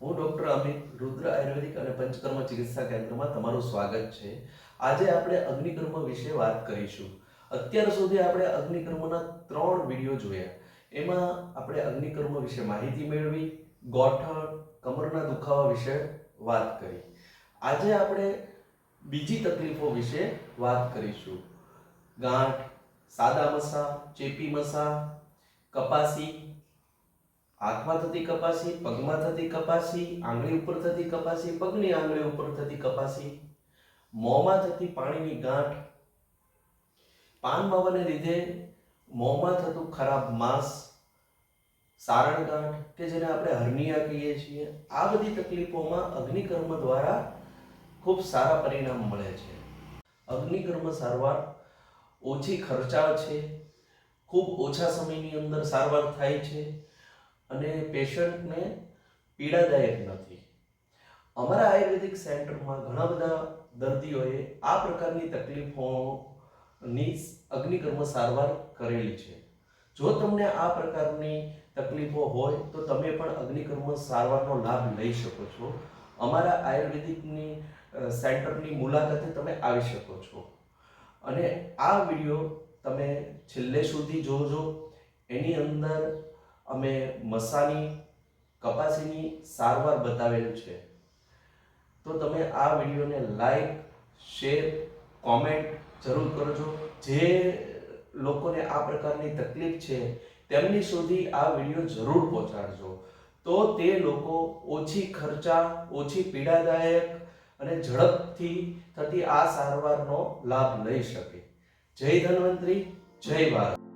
હું ડૉક્ટર અમિત રુદ્ર આયુર્વેદિક અને પંચકર્મ ચિકિત્સા કેન્દ્રમાં તમારું સ્વાગત છે. આજે આપણે અગ્નિકર્મ વિશે વાત કરીશું. અત્યાર સુધી આપણે અગ્નિકર્મના 3 વિડીયો જોયા. એમાં આપણે અગ્નિકર્મ વિશે માહિતી મેળવી, ગોઠણ, કમરના દુખાવા વિશે વાત કરી. આજે આપણે બીજી તકલીફો વિશે વાત કરીશું. ગાંઠ, સાદા મસા, ચેપી મસા, કપાસી, હાથમાં થતી કપાસી, પગમાં થતી કપાસી, આંગળી ઉપર થતી કપાસી, પગની આંગળી ઉપર થતી કપાસી, મોંમાં થતી પાણીની ગાંઠ, પાન માવાને લીધે મોંમાં થતું ખરાબ માંસ, સારણ ગાંઠ કે જેને આપણે હર્નિયા કહીએ છીએ. આ બધી તકલીફોમાં અગ્નિકર્મ દ્વારા ખૂબ સારા પરિણામ મળે છે. અગ્નિકર્મ સારવાર ઓછી ખર્ચાળ છે, ખૂબ ઓછા સમયની અંદર સારવાર થાય છે અને પેશન્ટને પીડાદાયક નથી. અમારા આયુર્વેદિક સેન્ટરમાં ઘણા બધા દર્દીઓએ આ પ્રકારની તકલીફોની અગ્નિકર્મ સારવાર કરેલી છે. જો તમને આ પ્રકારની તકલીફો હોય તો તમે પણ અગ્નિકર્મ સારવારનો લાભ લઈ શકો છો. અમારા આયુર્વેદિકની સેન્ટરની મુલાકાતે તમે આવી શકો છો. અને આ વિડીયો તમે છેલ્લે સુધી જોજો. એની અંદર અમે મસાની, કપાસીની સારવાર બતાવેલ છે. તો તમે આ વિડીયોને લાઈક, શેર, કોમેન્ટ જરૂર કરજો. જે લોકોને આ પ્રકારની તકલીફ છે તેમની સુધી આ વિડીયો જરૂર પહોંચાડજો. તો તે લોકો ઓછી ખર્ચા, ઓછી પીડાદાયક અને ઝડપથી થતી આ સારવારનો લાભ લઈ શકે. જય ધન્વંતરી, જય ભારત.